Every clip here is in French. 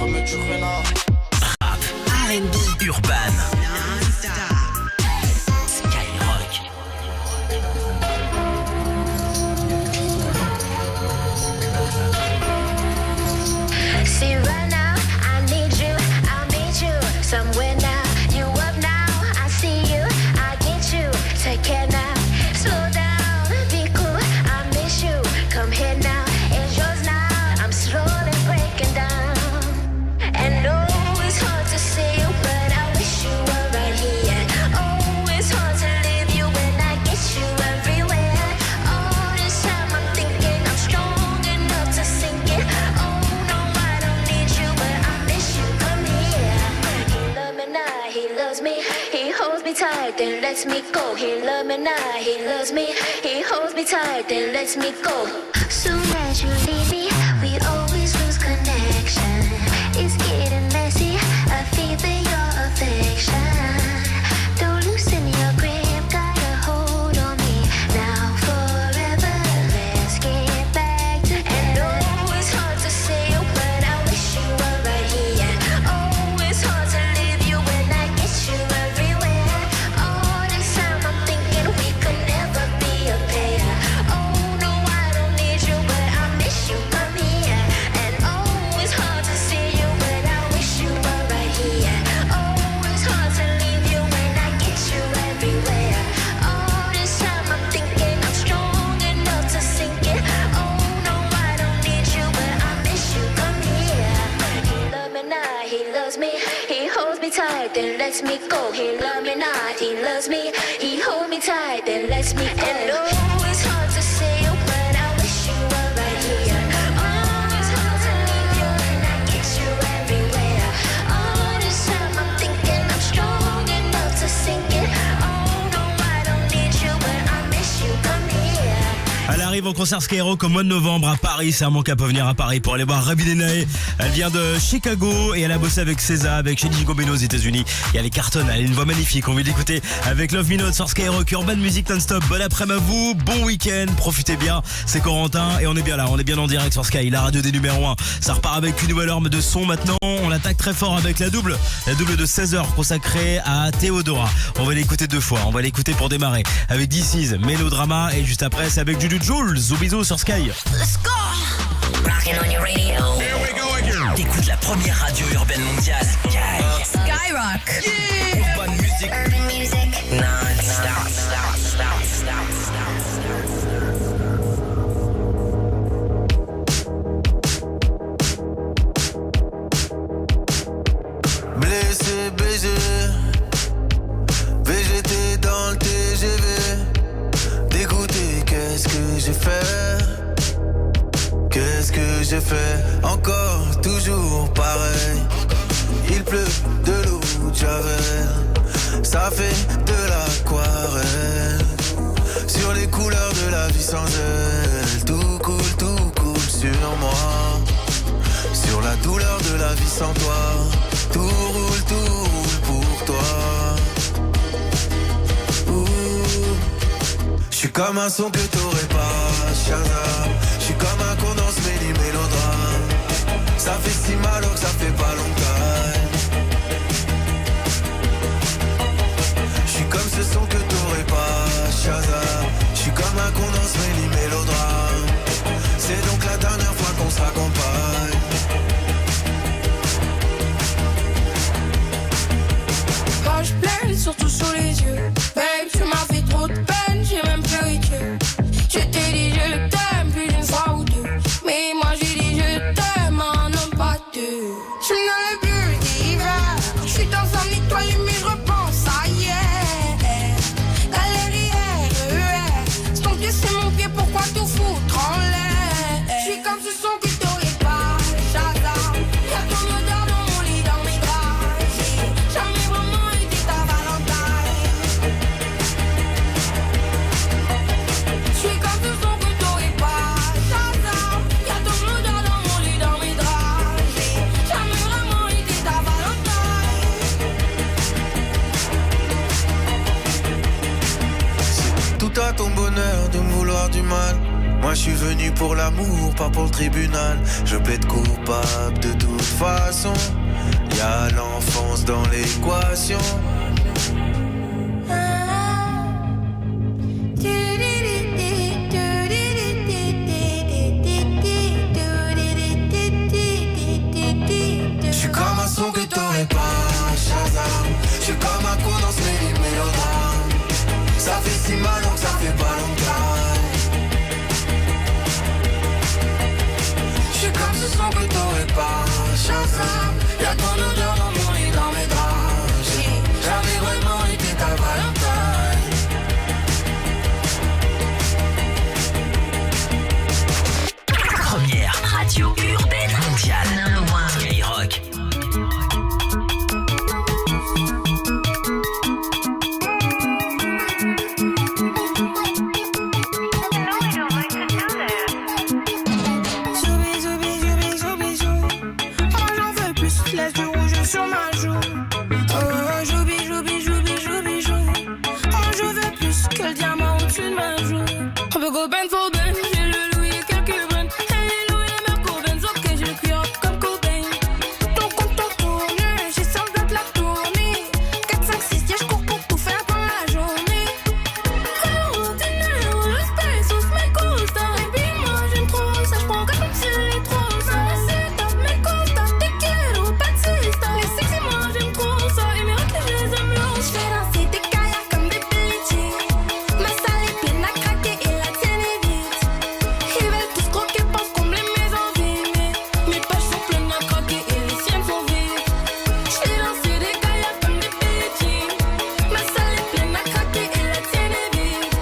remets du renard. Rap, R&B, urban, Skyrock. See right now, I need you, I'll meet you somewhere now. You up now, I see you, I get you. Take care now, slow down, be cool, I miss you. Come here now, it's yours now. I'm slowly breaking down. And no, it's hard to see you, but I wish you were right here. Oh, it's hard to leave you when I get you everywhere. All this time I'm thinking I'm strong enough to sink it. Oh no, I don't need you, but I miss you. Come here. He loves me now, he loves me. He holds me tight, then lets me go. He loves me now, he loves me. He holds me tight, then lets me go. Soon as you leave me, we always lose connection. It's getting messy, I feel your affection. Don't loosen your grip, got a hold on me. Now forever, let's get back together. And oh, it's hard to say you, but I wish you were right here. Oh, it's hard to leave you when I get you everywhere. All this time I'm thinking we could never be a pair. Oh no, I don't need you, but I miss you. Come here. And oh, it's hard to see you, but I wish you were right here. Oh, it's hard to leave you when I get you everywhere. All this time I'm thinking I'm strong enough to sink it. Oh no, I don't need you, but I miss you. Come here. He loves me now, he loves me. He holds me tight, then lets me go. He loves me not, he loves me. He holds me tight, then lets me go. And oh, it's hard to say you, but I wish you were right here. Oh, it's hard to leave you when I get you everywhere. All this time I'm thinking I'm strong enough to sink it. Oh no, I don't need you, but I miss you. Come here. Elle arrive au concert Skyrock au mois de novembre à Paris. C'est un manque à pas venir à Paris pour aller voir Rabi Denae. Elle vient de Chicago et elle a bossé avec SZA, avec Shady Gobeno aux États-Unis. Et elle est cartonne, elle a une voix magnifique. On veut l'écouter avec Love Me Not sur Skyrock, Urban Music non-stop. Bon après-midi à vous, bon week-end, profitez bien. C'est Corentin et on est bien là, on est bien en direct sur Sky, la radio des numéros 1. Ça repart avec une nouvelle arme de son maintenant. On attaque très fort avec la double de 16h consacrée à Théodora. On va l'écouter deux fois, on va l'écouter pour démarrer avec This Is Melodrama et juste après c'est avec Juju Jules, Zoubizo sur Sky. Let's go. Rockin' on your radio. Here we go again. T'écoutes la première radio urbaine mondiale. Skyrock. Urban Music. Urban music. Non-stop. Blessé, BG, VGT dans le TGV. Dégoûté, qu'est-ce que j'ai fait? Qu'est-ce que j'ai fait? Encore, toujours pareil. Il pleut de l'eau de Javel. Ça fait de l'aquarelle. Sur les couleurs de la vie sans elle. Tout coule sur moi. Sur la douleur de la vie sans toi. Tout roule pour toi. J'suis comme un son que t'aurais pas, Shazam. J'suis comme un condense mélodrame. Ça fait si mal que ça fait pas longtemps. J'suis comme ce son que t'aurais pas, Shazam. J'suis comme un condense mélodrame. C'est donc la dernière fois qu'on se raccompagne. Quand je pleure, surtout sur les yeux. Babe, tu m'as fait trop de peine, j'ai même pleuré Dieu. Je t'ai dit je t'aime plus d'une fois ou deux. Mais moi j'ai dit je t'aime un homme pas deux. Je suis dans le bleu d'hiver. Je suis dans un étoile mais je repense à hier. Galère, c'est ton pied, c'est mon pied, pourquoi tout foutre en l'air? Je suis comme ce son que t'aurais pas, Shazam. Y'a ton odeur dans mon lit, dans mes draps. J'ai jamais vraiment été ta Valentine. pour l'amour, pas pour le tribunal. Je plaide coupable de toute façon. Y'a l'enfance dans l'équation. J'suis comme un son que t'aurais pas, Shazam. J'suis comme un coup dans ce mélodrame. Ça fait si mal donc ça fait pas longtemps. J'suis comme ce son que t'aurais pas, Shazam. Y'a ton odeur dans mon lit, dans mes draps. J'ai jamais vraiment été ta Valentine. Première radio urbaine mondiale. Skyrock. Sur ma joue, oh j'oublie, oh je veux plus que le diamant au-dessus de ma joue. On peut go ben for ben, j'ai le louis et quelques bennes. Hey Louis et Merco Benz, ok j'ai le cuir comme Cobain. Ton compte tourne, j'ai 100 dates la tournée. 4, 5, 6, yeah j'cours pour tout faire dans la journée. Oh dinero, le space, sauce mes costas. Et puis moi j'aime trop ça, j'prends comme si elle est trop ça. C'est top mes costas, te quiero, pas de sista. Les sexy moi j'aime trop ça, et mes raclés je les aime longs. J'fais danser des kayaks comme des pelletiers. Ma salle est pleine à craquer et la tienne est vide. Ils veulent tous croquer, pensent combler mes envies. Mais mes poches sont pleines à craquer et les siennes sont vides. J'fais danser des kayaks comme des pelletiers. Ma salle est pleine à craquer et la tienne est vide.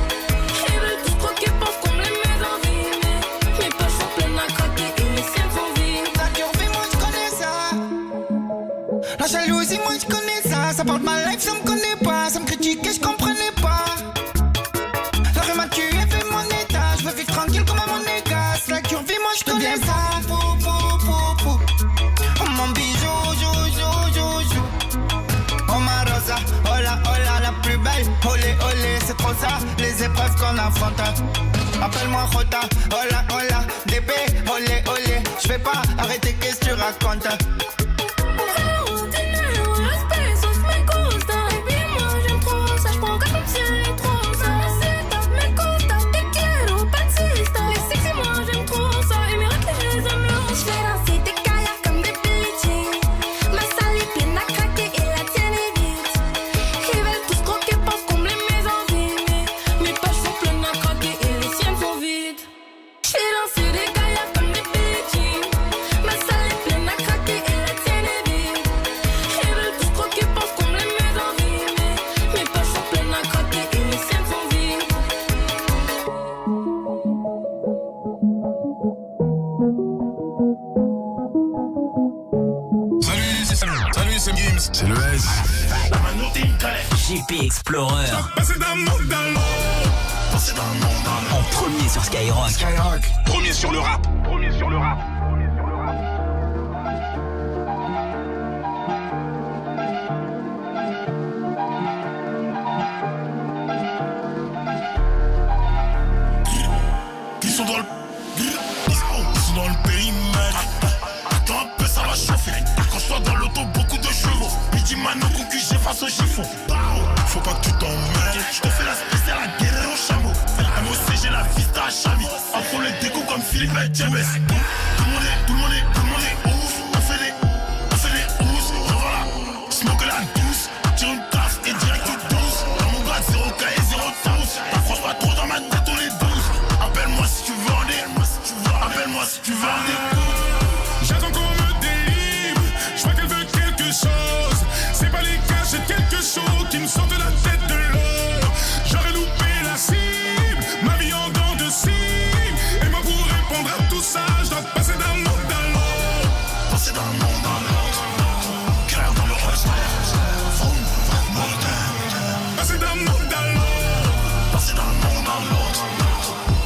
Ils veulent tous croquer, pensent combler mes envies. Mais mes poches sont pleines à craquer et les siennes sont vides. La curvée, moi je connais ça. La jalousie, moi je connais ça. Ça parle de ma life, ça me connaît pas. Ça me critique et je comprenais pas. La rue m'a tué, fait mon état. Je veux vivre tranquille comme à mon écasse. La curvée, moi je connais ça. Oh mon bijou, jou. Oh ma rosa, hola, la plus belle. Olé, c'est trop ça. Les épreuves qu'on affronte. Appelle-moi Jota, hola, DB, olé. Je vais pas arrêter, qu'est-ce que tu racontes? Oh dinero, le space, sauce mes costas. Et puis moi j'aime trop ça, j'prends comme si elle est trop ça. C'est top mes costas, te quiero, pas de sista. Les sexy moi j'aime trop ça, et mes raclés je les aime longs. J'fais danser des kayaks comme des pelletiers. Ma salle est pleine à craquer et la tienne est vide. Ils veulent tous croquer, pensent combler mes envies. Mais mes poches sont pleines à craquer et les siennes sont vides. J'fais danser des kayaks comme des pelletiers. Ma salle est pleine à craquer et la tienne est vide. Ils veulent tous croquer, pensent combler mes envies. Mais mes poches sont pleines à craquer et les siennes sont vides. Salut, c'est Gims. C'est le S. JP Explorer. Passer d'un monde dans l'autre. En premier sur Skyrock. Premier sur le rap. Ils sont dans le périmètre. Attends un peu, ça va chauffer. Quand je sois dans l'auto, beaucoup de chevaux. Midi Mano, concu, j'efface au chiffon. Faut pas que tu t'emmènes. Je te fais la spéciale à guérir au chameau. MOC, j'ai la vista à Chami. Entre les découps comme Philippe et James. Tout le monde est ouf. On fait les ouf. Revoilà, smoke la douce. Tire une taf et direct tout douce. Dans mon grade, 0K et 0 tous. T'approches pas trop dans ma tête, on est 12. Appelle-moi si tu veux en écoute. J'attends qu'on me délivre. Je vois qu'elle veut quelque chose. C'est pas les gars, j'ai quelque chose qui me sort de la tête de l'eau. J'aurais loupé la cible, ma vie en dents de cible. Et moi pour répondre à tout ça, je dois passer d'un monde à l'autre. Cœur dans le reste. Passer d'un monde à l'autre.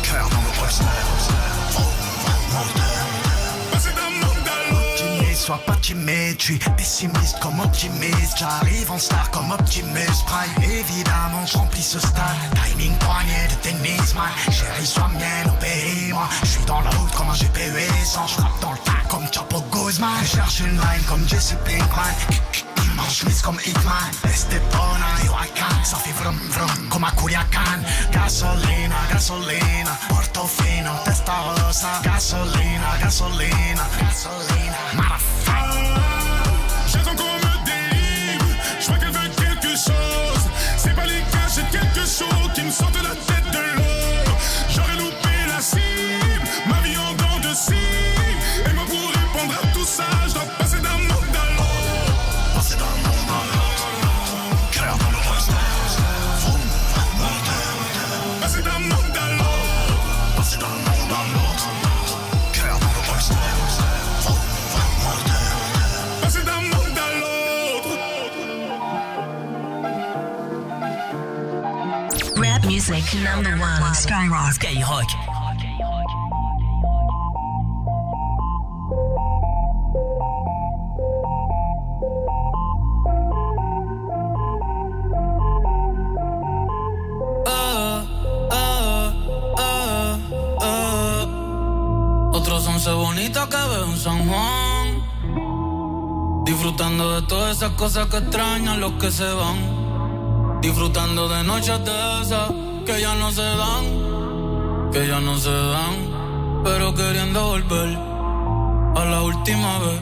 Cœur dans le reste. Passer d'un monde à l'autre. sois pas timide, je suis pessimiste comme optimiste. J'arrive en star comme Optimus Prime. Évidemment, je remplis ce stade. Timing poignet de tennis, man. Chérie, sois mienne, obéis-moi. Je suis dans la route comme un GPU sans. Je frappe dans le tas comme Chapo Guzman. Je cherche une line comme Jesse Pinkman. En chemise comme Hitman. Estepona, yo I can. Ça fait vrum vrum comme à Culiacán. Gasolina, gasolina. Portofino, testarossa. Gasolina, gasolina, gasolina. Motherfucker. J'attends qu'on me délivre. Je vois qu'elle veut quelque chose. C'est pas les gars, j'ai quelque chose qui me sort de la tête de l'eau. J'aurais loupé la cible. Ma vie en dents de scie. Et moi pour répondre à tout ça, je dois passer d'un monde à l'autre. Passer d'un monde à l'autre. Cœur dans le reste. Passer d'un monde à l'autre. Passer d'un monde à l'autre. Cœur dans le reste. Passer d'un monde à l'autre. Rap music #1 Skyrock. Skyrock. Otros 11 bonitos que veo en San Juan, disfrutando de todas esas cosas que extrañan los que se van, disfrutando de noches de esas que ya no se dan, que ya no se dan, pero queriendo volver a la última vez.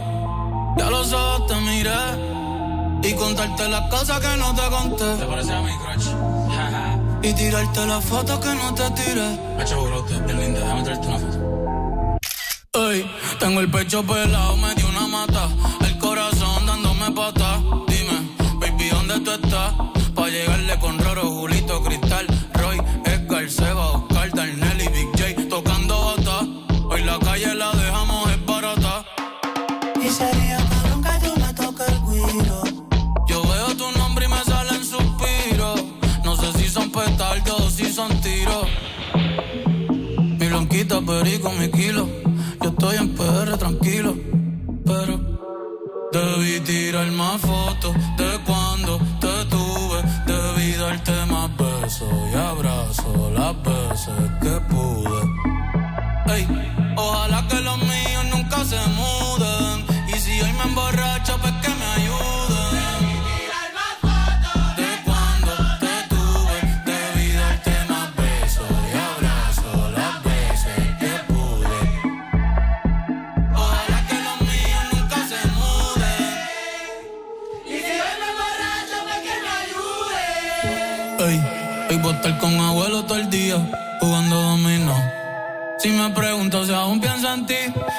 Ya los ojos te miré y contarte las cosas que no te conté. ¿Te parece a mi crush? Y tirarte las fotos que no te tiré. Hacho, bro, qué linda, déjame traerte una foto. Ey, tengo el pecho pelado, me dio una mata. El corazón dándome patas. Dime, baby, ¿dónde tú estás? Pa' llegarle con Roro, Julito, Cristal, Roy, Edgar, Seba, Oscar, Darnell y Big J tocando bata. Hoy la calle la dejamos es barata. Y sería cabrón que tú me toques el guiro. Yo veo tu nombre y me salen suspiros. No sé si son petardos o si son tiros. Mi blanquita, perico, mi kilo. Yo estoy en PR tranquilo, pero debí tirar más fotos de cuando te tuve. Debí darte más besos y abrazos las veces que pude. Ey, ojalá que los míos nunca se muden. Y si hoy me emborracho, pues que me ayuden. Ey, voy a estar con abuelo todo el día jugando dominó. Si me pregunto si aún pienso en ti,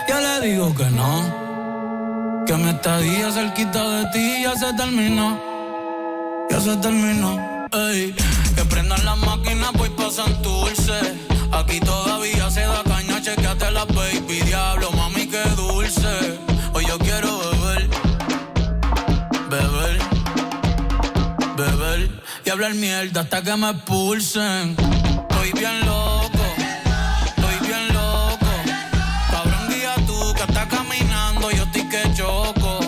yo le digo que no. Que mi estadía cerquita de ti ya se terminó. Ya se terminó. Ey, que prendan las máquinas, voy pa' Santurce. Aquí todavía se da caña, chequeate la baby. Diablo, mami, qué dulce. Hoy yo quiero beber, beber, beber y hablar mierda hasta que me expulsen. Estoy bien loco, estoy bien loco. Cabrón, guía tú que estás caminando, yo estoy que choco.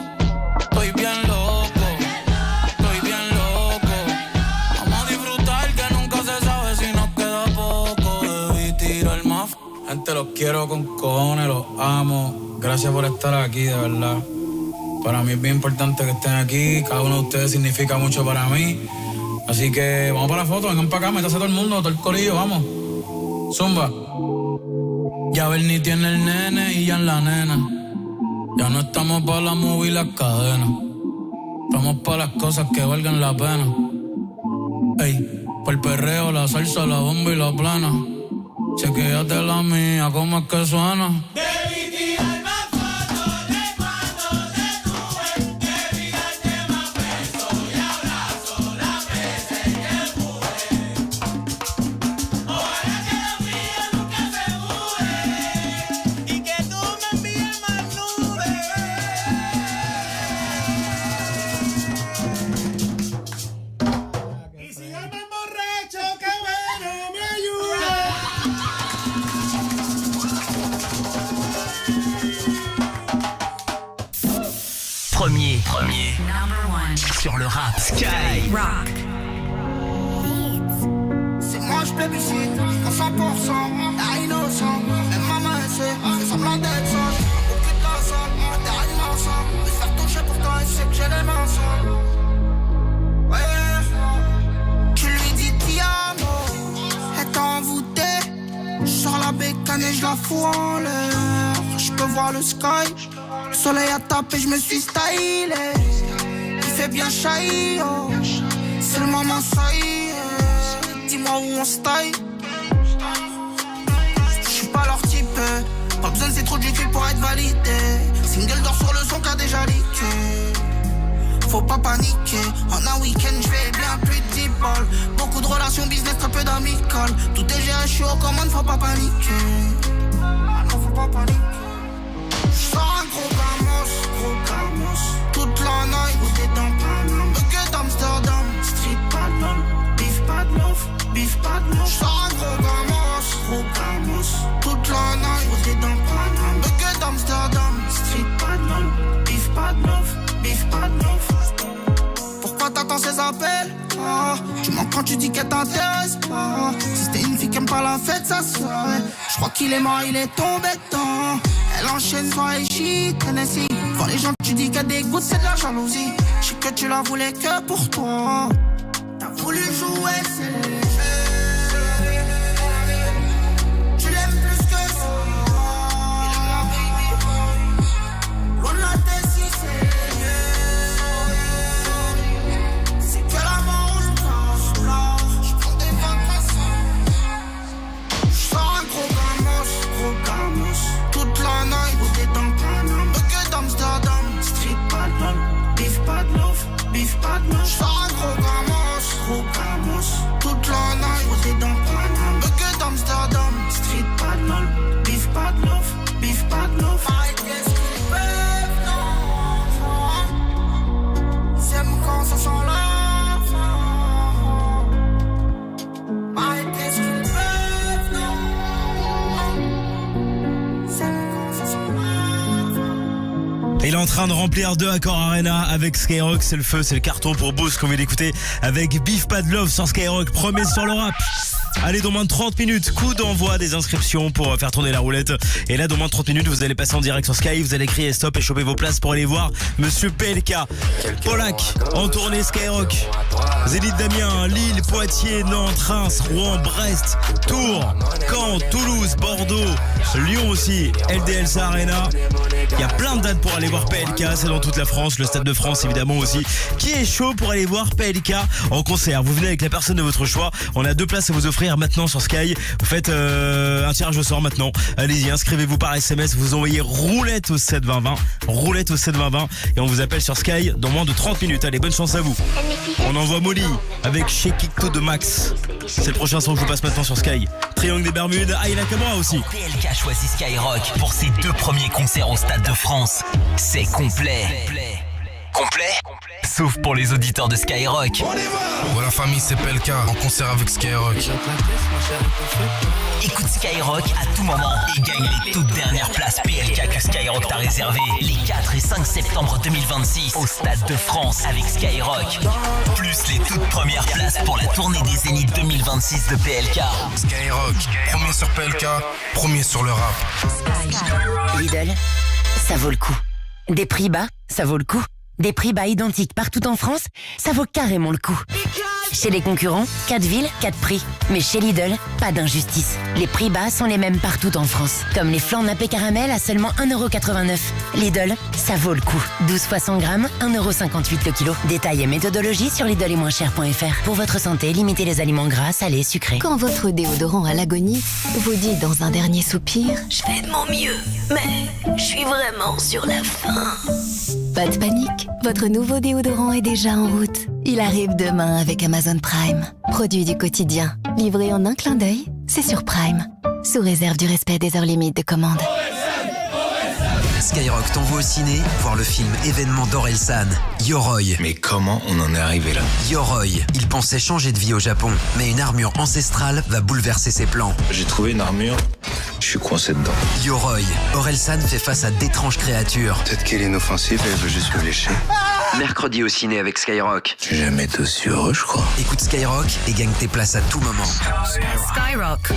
Estoy bien loco, estoy bien loco. Vamos a disfrutar que nunca se sabe si nos queda poco. Debí tirar más. Gente, los quiero con cojones, los amo. Gracias por estar aquí, de verdad. Para mí es bien importante que estén aquí. Cada uno de ustedes significa mucho para mí. Así que vamos para la foto, vengan para acá, métase todo el mundo, todo el corillo, vamos. Zumba. Ya Bernie tiene el nene y ya en la nena. Ya no estamos para la movie y las cadenas. Estamos para las cosas que valgan la pena. Ey, por el perreo, la salsa, la bomba y la plana. Chequéate la mía, cómo es que suena. Premier. Sur le rap. Sky. C'est moi je plébiscite, à 100%, à innocent. Même maman elle sait, c'est semblant d'être sage. Occupe la salle, on termine ensemble. Je vais se faire toucher pour toi et je sais que j'ai les mains sales. Ouais, tu lui dis piano, elle t'a envoûté. Je sors la bécane et je la fous en l'air. Je peux voir le sky, le soleil a tapé, je me suis stylé. Il fait bien chahi, oh. C'est le moment, ça y est. Dis-moi où on se taille. J'suis pas leur type. Pas besoin de c'est trop du cul pour être validé. Single d'or sur le son qu'a déjà leaké. Faut pas paniquer. En un week-end j'vais bien plus de 10 balles. Beaucoup de relations business, très peu d'amicales. Tout est géré, j'suis aux commandes, faut pas paniquer. Non, faut pas paniquer. J'sors un gros gamos. Toute la night, où t'es dans Paname. Bucket Amsterdam, street pas de lol. Beef pas de love. J'sors un gros gamos. Toute la night, où t'es dans Paname. Bucket Amsterdam, street pas de lol. Beef pas de love. Pourquoi t'attends ces appels? Tu mens quand tu dis qu'elle t'intéresse pas. Si c'était une fille qui aime pas la fête, ça serait. J'crois qu'il est mort, il est tombé dedans. Elle enchaîne soirée shit, Tennessee. Quand les gens tu dis qu'elle dégoûte, c'est de la jalousie. J'sais que tu la voulais que pour toi. T'as voulu jouer, c'est léger. Tu l'aimes plus que ça. Il aime la baby. Loin de la tête si c'est léger. C'est que la mort où je là. J'prends des vacances. J'sors un gros gamos. Toute la night, où t'es dans Paname. Bucket Amsterdam, street pas de lol. Beef pas de love. J'sors un gros gamos. Toute la night, où t'es dans Paname. Bucket Amsterdam, street pas de lol. Beef pas de love. I guess qu'ils peuvent, non. Ils aiment quand ça sent la fin. I guess qu'ils peuvent, non. Ils aiment quand ça sent la fin. Il est en train de remplir 2 accords Arena avec Skyrock. C'est le feu, c'est le carton pour Boost qu'on vient d'écouter avec Beef Pas de Love sur Skyrock. Premier sur le rap. Allez, dans moins de 30 minutes, coup d'envoi des inscriptions pour faire tourner la roulette. Et là, dans moins de 30 minutes, vous allez passer en direct sur Sky. Vous allez crier stop et choper vos places pour aller voir Monsieur PLK. Polak, en tournée Skyrock. Zénith d'Amiens, Lille, Poitiers, Nantes, Reims, Rouen, Brest, Tours, Caen, Toulouse, Bordeaux, Lyon aussi, LDLC Arena. Il y a plein de dates pour aller voir PLK, c'est dans toute la France, le Stade de France évidemment aussi. Qui est chaud pour aller voir PLK en concert? Vous venez avec la personne de votre choix. On a 2 places à vous offrir maintenant sur Sky. Vous faites un tirage au sort maintenant. Allez-y, inscrivez-vous par SMS. Vous envoyez roulette au 72020. Roulette au 72020. Et on vous appelle sur Sky dans moins de 30 minutes. Allez, bonne chance à vous. On envoie Molly avec Shake It To The Max. C'est le prochain son que je vous passe maintenant sur Sky. Triangle des Bermudes. Ah, il a Kamura aussi. PLK choisit Skyrock pour ses 2 premiers concerts au Stade de France. C'est complet. Sauf pour les auditeurs de Skyrock. Voilà famille, c'est PLK en concert avec Skyrock. Écoute Skyrock à tout moment et gagne les toutes dernières places PLK que Skyrock t'a réservées les 4 et 5 septembre 2026 au Stade de France avec Skyrock. Plus les toutes premières places pour la tournée des Zénith 2026 de PLK. Skyrock, premier sur PLK, premier sur le rap. Lidl, ça vaut le coup. Des prix bas, ça vaut le coup. Des prix bas identiques partout en France, ça vaut carrément le coup. Chez les concurrents, 4 villes, 4 prix. Mais chez Lidl, pas d'injustice. Les prix bas sont les mêmes partout en France. Comme les flancs nappés caramel à seulement 1,89€. Lidl, ça vaut le coup. 12 fois 100 grammes, 1,58€ le kilo. Détails et méthodologie sur lidl-et-moins-cher.fr. Pour votre santé, limitez les aliments gras, salés, sucrés. Quand votre déodorant à l'agonie vous dit dans un dernier soupir « Je fais de mon mieux, mais je suis vraiment sur la fin ». Pas de panique, votre nouveau déodorant est déjà en route. Il arrive demain avec Amazon Prime. Produit du quotidien, livré en un clin d'œil, c'est sur Prime. Sous réserve du respect des heures limites de commande. Skyrock t'envoie au ciné voir le film événement d'Orelsan, Yoroi. Mais comment on en est arrivé là? Yoroi, il pensait changer de vie au Japon, mais une armure ancestrale va bouleverser ses plans. J'ai trouvé une armure Je suis coincé dedans. Yoroi, Orelsan fait face à d'étranges créatures. Peut-être qu'elle est inoffensive et elle veut juste me lécher. Mercredi au ciné avec Skyrock. J'ai jamais été aussi heureux, je crois. Écoute Skyrock et gagne tes places à tout moment. Skyrock.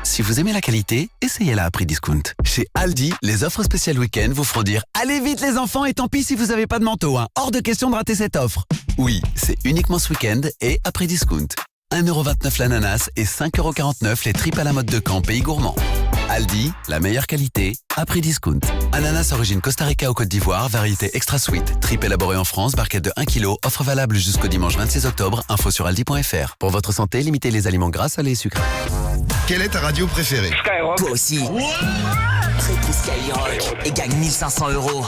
Si vous aimez la qualité, essayez-la à prix discount. Chez Aldi, les offres spéciales week-end vous feront dire « Allez vite les enfants et tant pis si vous n'avez pas de manteau, hein. Hors de question de rater cette offre !» Oui, c'est uniquement ce week-end et à prix discount. 1,29€ l'ananas et 5,49€ les tripes à la mode de camp Pays Gourmand. Aldi, la meilleure qualité, à prix discount. Ananas origine Costa Rica ou Côte d'Ivoire, variété extra sweet. Trip élaborée en France, barquette de 1 kg, offre valable jusqu'au dimanche 26 octobre. Info sur aldi.fr. Pour votre santé, limitez les aliments gras, salés et sucrés. Quelle est ta radio préférée? Skyrock. Toi aussi. Très Skyrock et gagne 1500 €.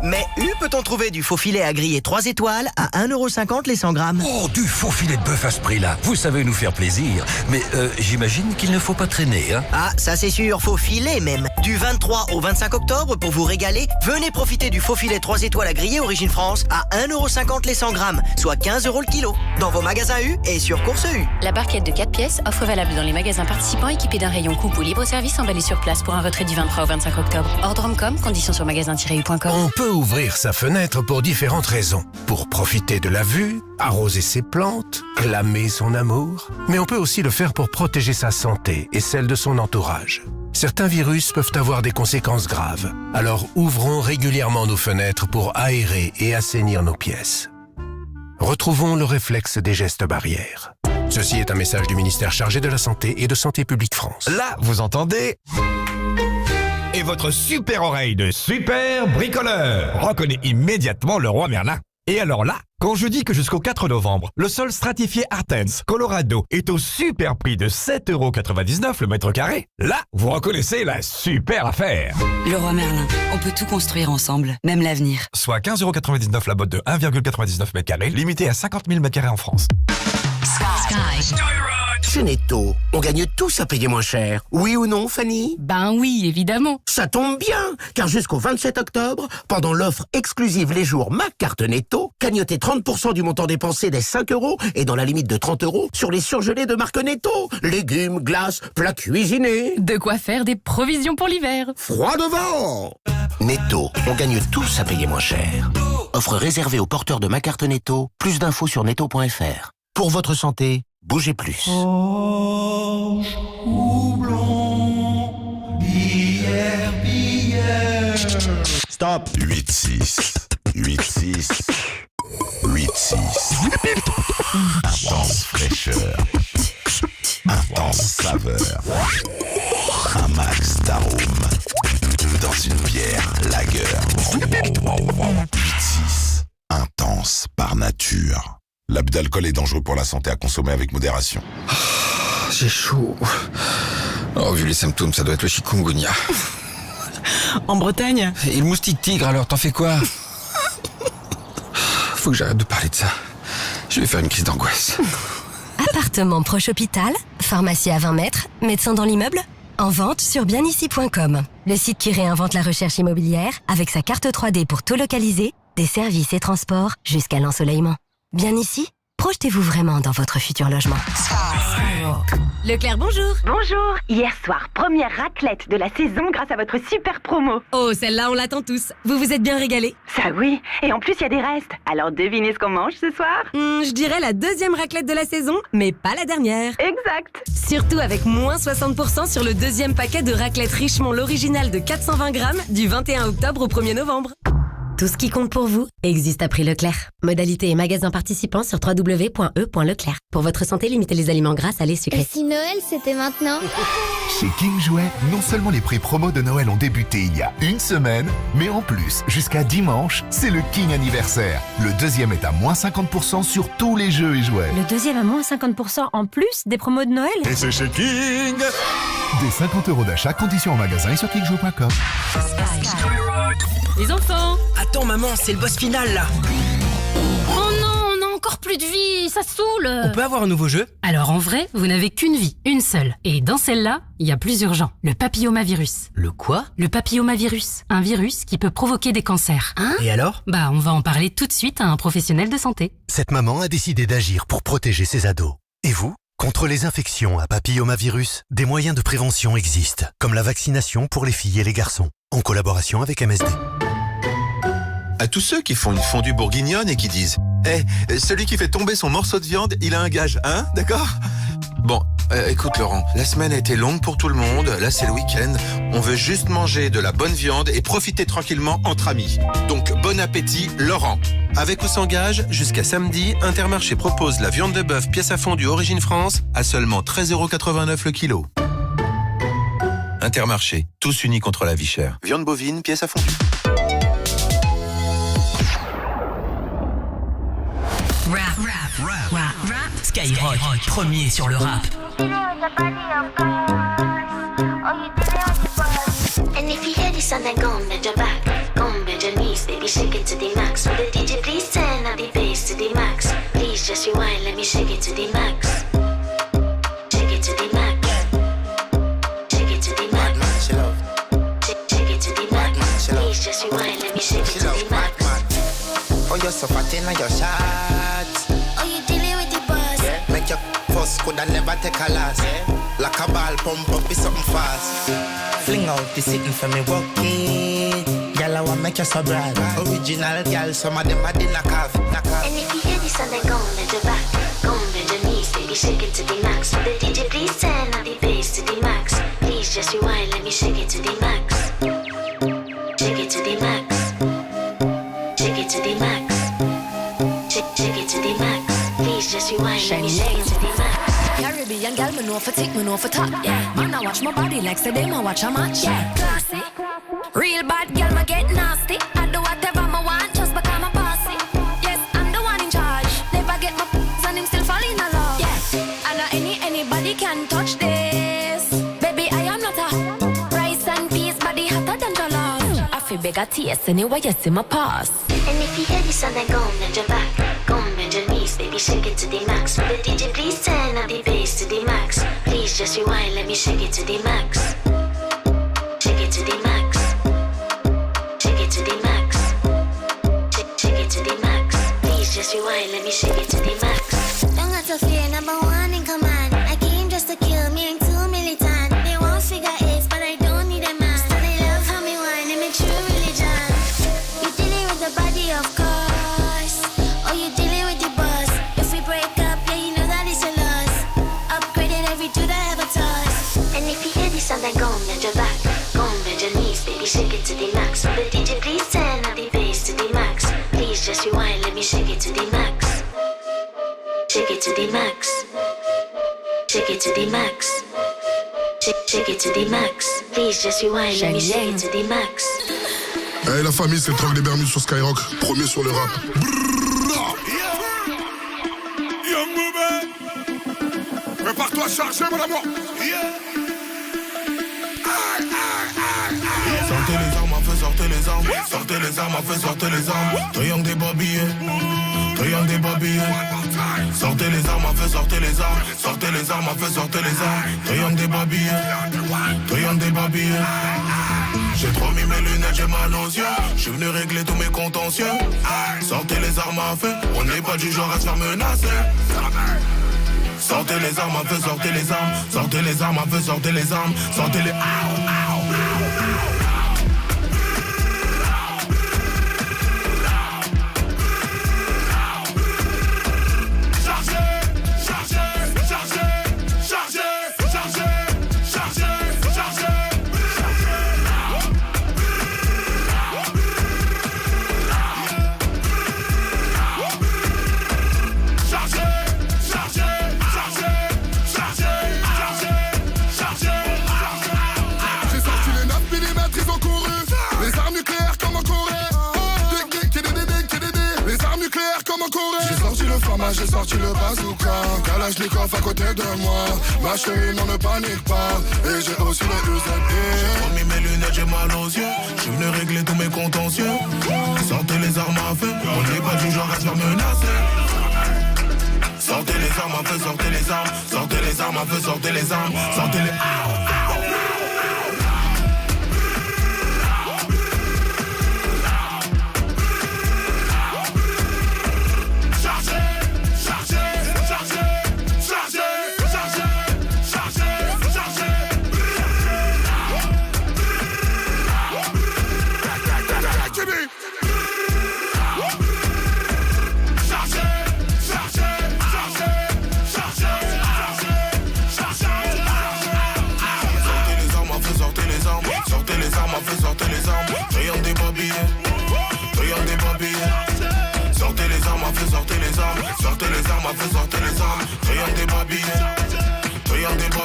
Mais où peut-on trouver du faux filet à griller 3 étoiles à 1,50€ les 100 grammes? Oh, du faux filet de bœuf à ce prix-là. Vous savez nous faire plaisir. Mais j'imagine qu'il ne faut pas traîner, hein? Ah, ça c'est sûr, faux filet même. Du 23 au 25 octobre, pour vous régaler, venez profiter du faux filet 3 étoiles à griller Origine France à 1,50€ les 100 grammes, soit 15€ le kilo. Dans vos magasins U et sur Course U. La barquette de 4 pièces, offre valable dans les magasins participants équipés d'un rayon coupe ou libre-service emballé sur place pour un retrait du 23 au 25 octobre. Ordre Omcom, conditions sur magasin-u.com. On peut ouvrir sa fenêtre pour différentes raisons. Pour profiter de la vue, arroser ses plantes, clamer son amour. Mais on peut aussi le faire pour protéger sa santé et celle de son entourage. Certains virus peuvent avoir des conséquences graves. Alors ouvrons régulièrement nos fenêtres pour aérer et assainir nos pièces. Retrouvons le réflexe des gestes barrières. Ceci est un message du ministère chargé de la Santé et de Santé publique France. Là, vous entendez ? Et votre super oreille de super bricoleur reconnaît immédiatement le roi Merlin. Et alors là, quand je dis que jusqu'au 4 novembre, le sol stratifié Artens, Colorado, est au super prix de 7,99€ le mètre carré, là, vous reconnaissez la super affaire. Le roi Merlin, on peut tout construire ensemble, même l'avenir. Soit 15,99€ la botte de 1,99 mètres carrés, limitée à 50 000 mètres carrés en France. Sky. Chez Netto, on gagne tous à payer moins cher. Oui ou non, Fanny? Ben oui, évidemment. Ça tombe bien, car jusqu'au 27 octobre, pendant l'offre exclusive les jours Ma Carte Netto, gagnotez 30% du montant dépensé des 5€ et dans la limite de 30€ sur les surgelés de marque Netto. Légumes, glaces, plats cuisinés. De quoi faire des provisions pour l'hiver. Froid devant. Netto, on gagne tous à payer moins cher. Offre réservée aux porteurs de Ma Carte Netto. Plus d'infos sur netto.fr. Pour votre santé, bougez plus. Oh, houblon, bière. Stop. 8-6. 8-6. 8-6. Intense fraîcheur. Intense saveur. Un max d'arôme. Dans une bière lager. 8-6. Intense par nature. L'abus d'alcool est dangereux pour la santé, à consommer avec modération. J'ai chaud. Oh, vu les symptômes, ça doit être le chikungunya. En Bretagne? Et le moustique tigre, alors, t'en fais quoi? Faut que j'arrête de parler de ça. Je vais faire une crise d'angoisse. Appartement proche hôpital, pharmacie à 20 mètres, médecin dans l'immeuble. En vente sur bienici.com. Le site qui réinvente la recherche immobilière avec sa carte 3D pour tout localiser, des services et transports jusqu'à l'ensoleillement. Bien ici, projetez-vous vraiment dans votre futur logement. Leclerc, bonjour. Bonjour. Hier soir, première raclette de la saison grâce à votre super promo. Oh, celle-là, on l'attend tous. Vous vous êtes bien régalés? Ça oui. Et en plus, il y a des restes. Alors devinez ce qu'on mange ce soir? Je dirais la deuxième raclette de la saison, mais pas la dernière. Exact. Surtout avec moins 60% sur le deuxième paquet de raclette Richemont l'original de 420 grammes du 21 octobre au 1er novembre. Tout ce qui compte pour vous existe à prix Leclerc. Modalité et magasins participants sur www.e.leclerc. Pour votre santé, limitez les aliments gras, salés, sucrés. Et si Noël, c'était maintenant? Chez King Jouet, non seulement les prix promos de Noël ont débuté il y a une semaine, mais en plus, jusqu'à dimanche, c'est le King anniversaire. Le deuxième est à moins 50% sur tous les jeux et jouets. Le deuxième à moins 50% en plus des promos de Noël? Et c'est chez King! Des 50€ d'achat, conditions en magasin et sur kingjoue.com. Les enfants! Attends maman, c'est le boss final là. Oh non, on a encore plus de vie, ça saoule. On peut avoir un nouveau jeu? Alors en vrai, vous n'avez qu'une vie, une seule. Et dans celle-là, il y a plusieurs gens. Le papillomavirus. Le quoi? Le papillomavirus. Un virus qui peut provoquer des cancers. Hein? Et alors? Bah, on va en parler tout de suite à un professionnel de santé. Cette maman a décidé d'agir pour protéger ses ados. Et vous? Contre les infections à papillomavirus, des moyens de prévention existent, comme la vaccination pour les filles et les garçons, en collaboration avec MSD. À tous ceux qui font une fondue bourguignonne et qui disent « celui qui fait tomber son morceau de viande, il a un gage, hein, d'accord ?» Bon, écoute Laurent, la semaine a été longue pour tout le monde, là c'est le week-end, on veut juste manger de la bonne viande et profiter tranquillement entre amis. Donc bon appétit Laurent. Avec ou sans gage, jusqu'à samedi, Intermarché propose la viande de bœuf pièce à fondue Origine France à seulement 13,89 € le kilo. Intermarché, tous unis contre la vie chère. Viande bovine, pièce à fondue. Skyrock, premier sur le rap. And if you hear this song, then go and bend your back, go and bend your knees, baby, shake it to the max. Will the DJ please turn up the bass to the max? Please just rewind, let me shake it to the max. Shake it to the max. Shake it to the max. Shake it to the max. Please just rewind, let me shake it to the max. Oh, you're so fat in your shots. Oh, you dealing with the boss? Yeah. Make your first could I never take a loss. Yeah. Like a ball pump up, be something fast. Fling out the sitting for me, walk it. Girl, I want make you so brag. Original girl, some of them are in a calf. And if you hear this song, then go and bend your back, go and bend your knees, baby, shake it to the max. Will the DJ please turn up the bass to the max? Please just rewind, let me shake it to the max. Shake it to the max. Shake it to the max. Shake it to the max. Please just rewind, let me shake it to the max. Caribbean girl, me know for tick, me know for top. Yeah, man, I watch my body like say them, I watch a match. Yeah, classy. Real bad girl, me get nasty. I do whatever I want, just because I'm bossy. Yes, I'm the one in charge. Never get my and him still fall in love. Yeah, and anybody can touch this. Baby, I am not a rice and peas, body hotter than jollof. I feel bigger taste anyway, you see my pass. And if you hear this song, then go and bend your back, go and bend your knees, baby, shake it to the max. Will the DJ please turn up the bass to the max? Please just rewind, let me shake it to the max. Shake it to the max. Shake it to the max. Shake it to the max. Please just rewind, let me shake it to the max. Don't got to fear, number one in command. I came just to kill me and too militant. They won't figure eight, but I don't need a man. So they love how me whine and me true religion. You dealing with the body, of course. Oh, you dealing with the boss. If we break up, yeah, you know that it's a loss. Upgraded every dude I ever touched. And if you hear this song, then go and bend your back, go and bend your knees, baby, shake it to the max. Will the DJ please turn up the bass to the max? Please just rewind, let me shake it to the max. Shake it to the max. Shake it to the max. Shake it to the max. Please just rewind, let me shake it to the max. Hey la famille, c'est le track des Bermudes sur Skyrock, premier sur le rap. Young Booba, prépare-toi à charger mon amour. Sortez les armes, à feu, sortez les armes. Sortez les armes, à feu, sortez les armes. Triangle des babillés, triangle des babillés. Sortez les armes, à feu, sortez les armes. Sortez les armes, à feu, sortez les armes. Triangle des babillés, triangle des babillés. J'ai trop mis mes lunettes, j'ai mal aux yeux. J'suis venu régler tous mes contentieux. Sortez les armes à feu, on n'est pas du genre à se faire menacer. Sortez les armes à feu, sortez les armes. Sortez les armes à feu, sortez les armes. Sortez les... J'ai sorti le bazooka, Kalachnikov à côté de moi. Ma chérie, non ne panique pas. Et j'ai aussi le UZP. J'ai remis mes lunettes, j'ai mal aux yeux. J'suis venu régler tous mes contentieux. Sortez les armes à feu, on n'est pas du genre à se faire menacer. Sortez les armes à feu, sortez les armes. Sortez les armes à feu, sortez les armes. Sortez les...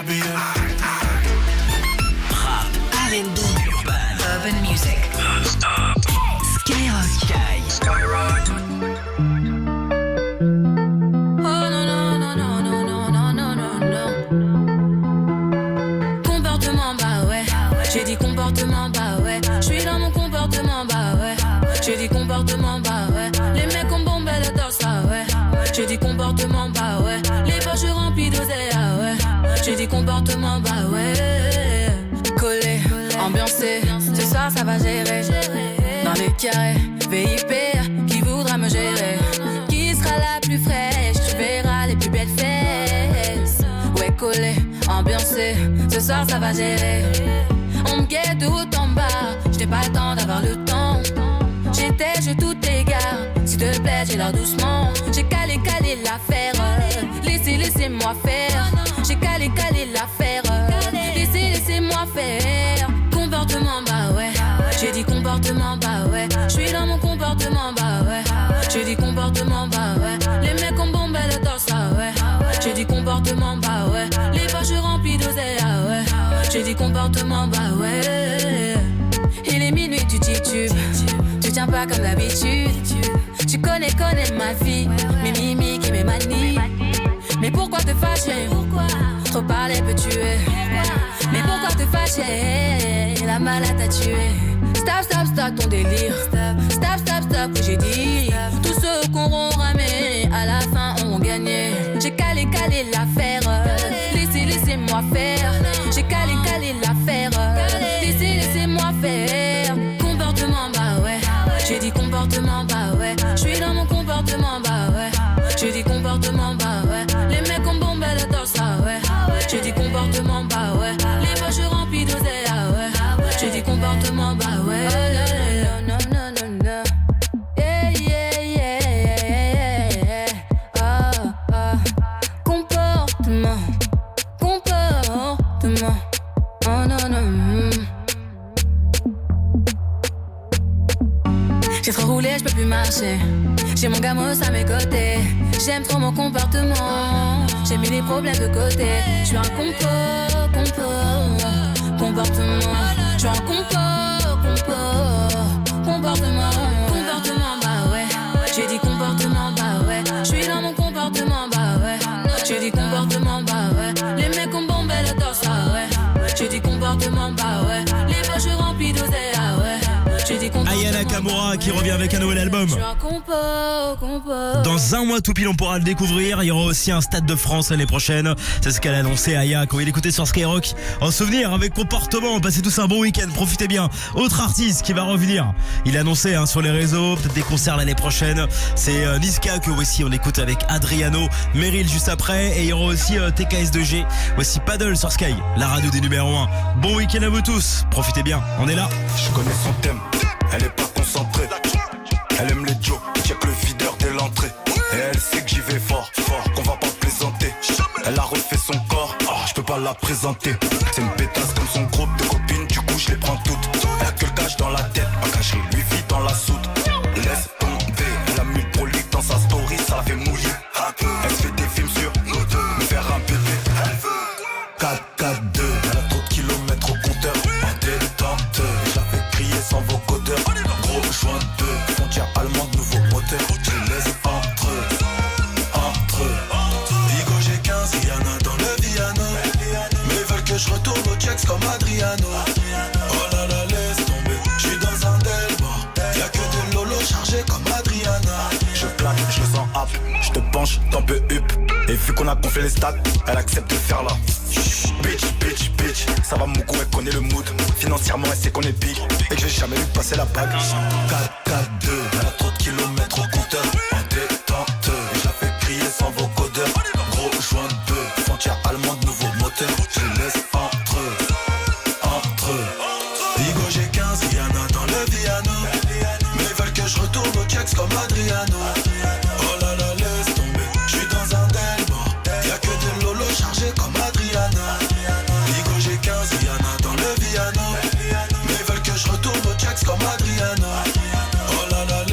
habillé. Rap, R&B, urban music. Skyrock. Oh non non non non non non non non non non. Comportement bah ouais. J'ai dit comportement bah ouais. J'suis dans mon comportement bah ouais. J'ai dit comportement bah ouais. Les mecs ont bombé le torse ah ouais. J'ai dit comportement bah ouais. Les poches remplies d'oseille ah ouais. J'ai dit comportement bah ouais. Collé, ambiancé, ce soir ça va gérer. Dans les carrés, VIP, qui voudra me gérer? Qui sera la plus fraîche? Tu verras les plus belles fesses. Ouais, collé, ambiancé, ce soir ça va gérer. On me guette tout en bas, j'n'ai pas le temps d'avoir le temps. J'étais, je tout égare, s'il te plaît, j'ai l'air doucement. J'ai calé l'affaire, laissez-moi faire. J'ai calé l'affaire, laissez-moi faire. Comportement bah ouais, j'ai dit comportement bah ouais. J'suis dans mon comportement bah ouais. J'ai dit comportement bah ouais. Les mecs ont bombé le torse ah ouais. J'ai dit comportement bah ouais. Les poches remplies d'oseille ah ouais. J'ai dit comportement bah ouais. Il est minuit tu titubes, tu tiens pas comme d'habitude. Tu connais ma vie, mes mimiques et mes manies. Mais pourquoi te fâcher? Trop parler peut tuer. Mais pourquoi te fâcher? La malade t'a tué. Stop ton délire. Stop, que j'ai dit. Tous ceux qu'on auront ramé, à la fin ont gagné. J'ai calé l'affaire. Laissez-moi faire. J'ai calé l'affaire. Laissez-moi faire. Comportement bah ouais. J'ai dit comportement bah ouais. J'suis dans mon comportement bah ouais. J'ai dit comportement bah ouais. Les mecs ont bombé le torse ah ouais. J'ai dit comportement bah ouais. Les poches remplies d'oseille ah ouais. J'ai dit comportement bah ouais. Non non non non. Yeah. Comportement. Oh non non. J'ai trop roulé, je peux plus marcher. J'ai mon gamos à mes côtés. J'aime trop mon comportement. J'ai mis les problèmes de côté. Je suis un comportement. Je suis un comportement bah ouais. J'ai dit comportement bah ouais. Je suis dans mon comportement bah ouais. J'ai dit comportement bah ouais. Les mecs ont bombé le torse ah ouais. J'ai dit comportement bah ouais. Les poches remplies d'oseille ah ouais. Aya Nakamura qui revient avec un nouvel album. Dans un mois tout pile on pourra le découvrir. Il y aura aussi un Stade de France l'année prochaine. C'est ce qu'elle a annoncé Aya quand il écoutait sur Skyrock. En souvenir avec comportement. Passez tous un bon week-end, profitez bien. Autre artiste qui va revenir. Il a annoncé sur les réseaux peut-être des concerts l'année prochaine. C'est Niska que voici on écoute avec Adriano, Meryl juste après. Et il y aura aussi TKS2G. Voici Paddle sur Sky, la radio des numéros 1. Bon week-end à vous tous, profitez bien, on est là. Je connais son thème. Elle est pas concentrée, elle aime les jokes, check le videur dès l'entrée. Et elle sait que j'y vais fort, qu'on va pas plaisanter. Elle a refait son corps, je peux pas la présenter. C'est une pétasse comme son groupe de copines, du coup je les prends toutes. Elle a que le cash dans la tête, pas caché, lui vit dans la soute. Laisse tomber, elle a mis le prolique dans sa story, ça la fait mouiller. Elle se fait des films sur nous deux, me faire un bébé. 4-4-2, elle a trop de kilomètres au compteur. En détente, j'avais crié sans vocodeur. Gros joint de frontière allemande, nouveau moteur. Je laisse entre eux. Vigo j'ai 15, Rihanna dans le Viano. Mais veulent que je retourne au checks comme Adriano. Oh là là, laisse tomber, j'suis dans un Delmore. Y'a que des lolos chargés comme Adriana. Je plane, je le sens up, je te penche, t'en peux up. Et vu qu'on a gonflé les stats, elle accepte de faire là. Bitch, ça va mon coup, elle connaît le mood. Financièrement, elle sait qu'on est big et que j'ai jamais vu passer la bague. 4-4-2, elle a trop de kilomètres au compteur. En détente, je la fais crier sans vocodeur. Gros joint de frontière allemande, nouveau moteur. Je laisse entre eux. Vigo j'ai 15, Rihanna dans le Viano. Mais veulent que je retourne au checks comme Adriano. Oh là là, laisse tomber, j'suis dans un Delmore. Y'a que des lolos chargés comme Adriana. Vigo j'ai 15, Rihanna dans le Viano. Mais veulent que je retourne au checks comme Adriana. Oh là là,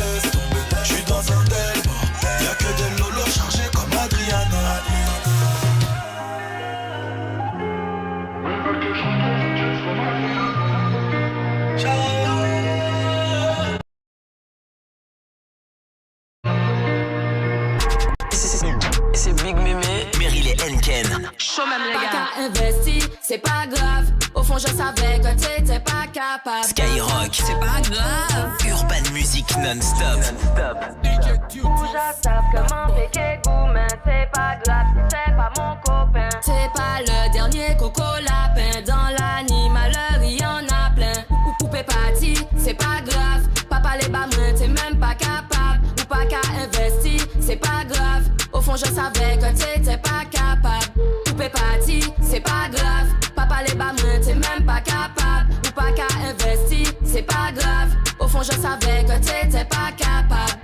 c'est pas grave. Au fond, je savais que t'étais pas capable. Skyrock, c'est pas grave. Urban Music non-stop. Déjà savent comment péquer goût, mais c'est pas grave si c'est pas mon copain. C'est pas le dernier coco lapin. Dans l'animaleur, y en a plein. Ou poupée party, c'est pas grave. Papa les bas mains, t'es même pas capable. Ou pas qu'à investir, c'est pas grave. Au fond, je savais que t'étais pas capable. Poupée party, c'est pas grave. Papa les bas mains, t'es même pas capable. Ou pas qu'à investir, c'est pas grave. Au fond, je savais que t'étais pas capable.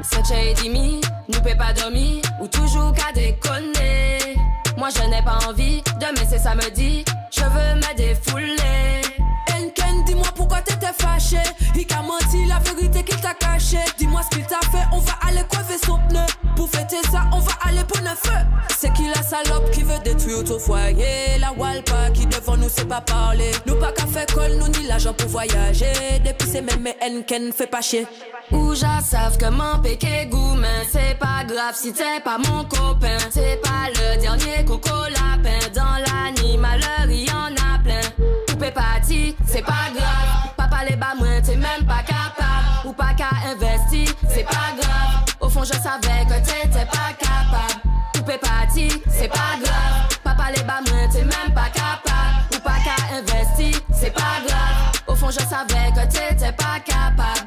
Sacha et Dimi, nous peut pas dormir. Ou toujours qu'à déconner. Moi je n'ai pas envie de me laisser samedi. Je veux me défouler. Enken, dis-moi pourquoi t'étais fâché. Il t'a menti la vérité qu'il t'a caché. Dis-moi ce qu'il t'a fait, on va aller crever son pneu. Pour fêter ça, on va aller pour le feu. C'est qui la salope qui veut détruire ton foyer. La Walpa qui devant nous sait pas parler. Nous pas qu'à faire colle, nous ni l'argent pour voyager. Depuis c'est même mais Enken fait pas chier. Ou já savent comment péquer goût, mais c'est pas grave si t'es pas mon copain. C'est pas le dernier coco lapin. Dans l'animaleur, y en a plein. Poupée party, c'est pas grave. Papa les bas moins, t'es même pas capable. Ou pas qu'à investir, c'est pas grave. Au fond, je savais que t'étais pas capable. Poupée party, c'est pas grave. Papa les bas moins, t'es même pas capable. Ou pas qu'à investir, c'est pas grave. Au fond, je savais que t'étais pas capable.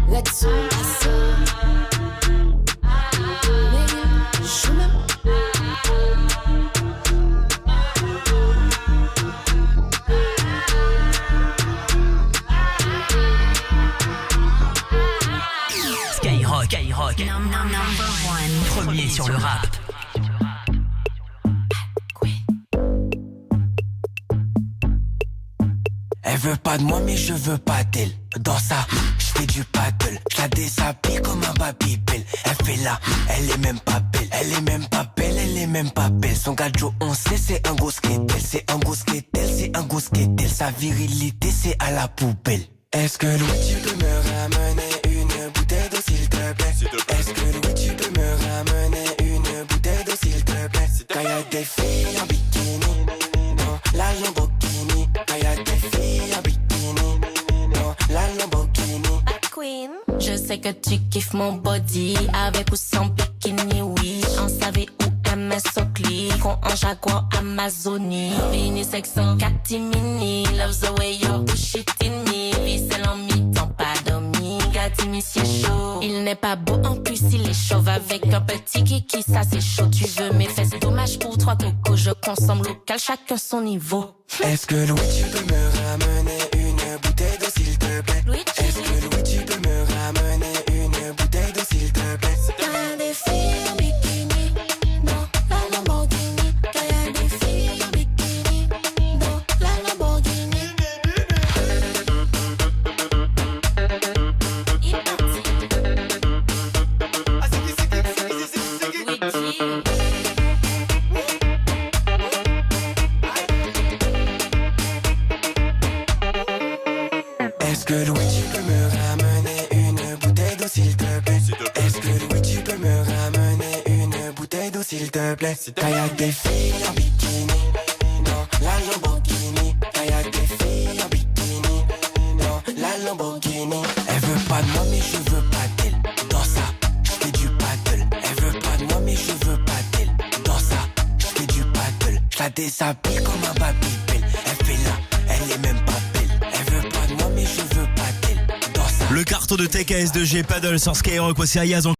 Let's go. Skyrock, premier sur le rap. Elle veut pas de moi mais je veux pas d'elle. Dans ça, je fais du paddle. Je la déshabille comme un babybel. Elle fait là, elle est même pas belle. Elle est même pas belle, elle est même pas belle. Son gadjo on sait c'est un gros skatel. C'est un gros skatel, c'est un gros skatel. Sa virilité c'est à la poubelle. Est-ce que Louis tu peux me ramener une bouteille d'eau s'il te plaît? Est-ce que Louis tu peux me ramener une bouteille d'eau s'il te plaît? Quand y'a des filles en bikini, non, la Lamborghini. Quand y'a des filles en bikini, non, la Lamborghini. Queen, je sais que tu kiffes mon body, avec ou sans bikini, oui. En savait où MS Oakley, con en Jaguar Amazonie. Vini section catimini, loves the way you push it in me. Vissel en mi-temps, pas dormi, gâti monsieur chaud. Il n'est pas beau en plus, il est chauve avec un petit kiki, ça c'est chaud. Tu veux mes fesses, dommage pour 3 cocos, je consomme local, chacun son niveau. Est-ce que Louis tu peux me ramener une bouteille d'eau s'il te plaît? Est-ce que Louis tu peux me ramener une bouteille d'eau s'il te plaît? T'as des filles en bikini, non, la Lamborghini. T'as des filles en bikini, non, la Lamborghini. Est-ce que Louis tu peux me ramener une bouteille d'eau s'il te plaît? Est-ce que Louis tu peux me ramener une bouteille d'eau s'il te plaît? Quand y'a des filles en bikini, non, la Lamborghini. Quand y'a des filles en bikini, non, la Lamborghini. Elle veut pas de moi mais je veux pas d'elle. Dans ça, je fais du paddle. Elle veut pas de moi mais je veux pas d'elle. Dans ça, je fais du paddle. Je la déshabille comme un babybel. Elle fait là, elle est même pas belle. Elle veut pas de moi mais je veux pas d'elle. Dans ça. Le carton de TKS2G Paddle sur Skyrock, voici Ayaz.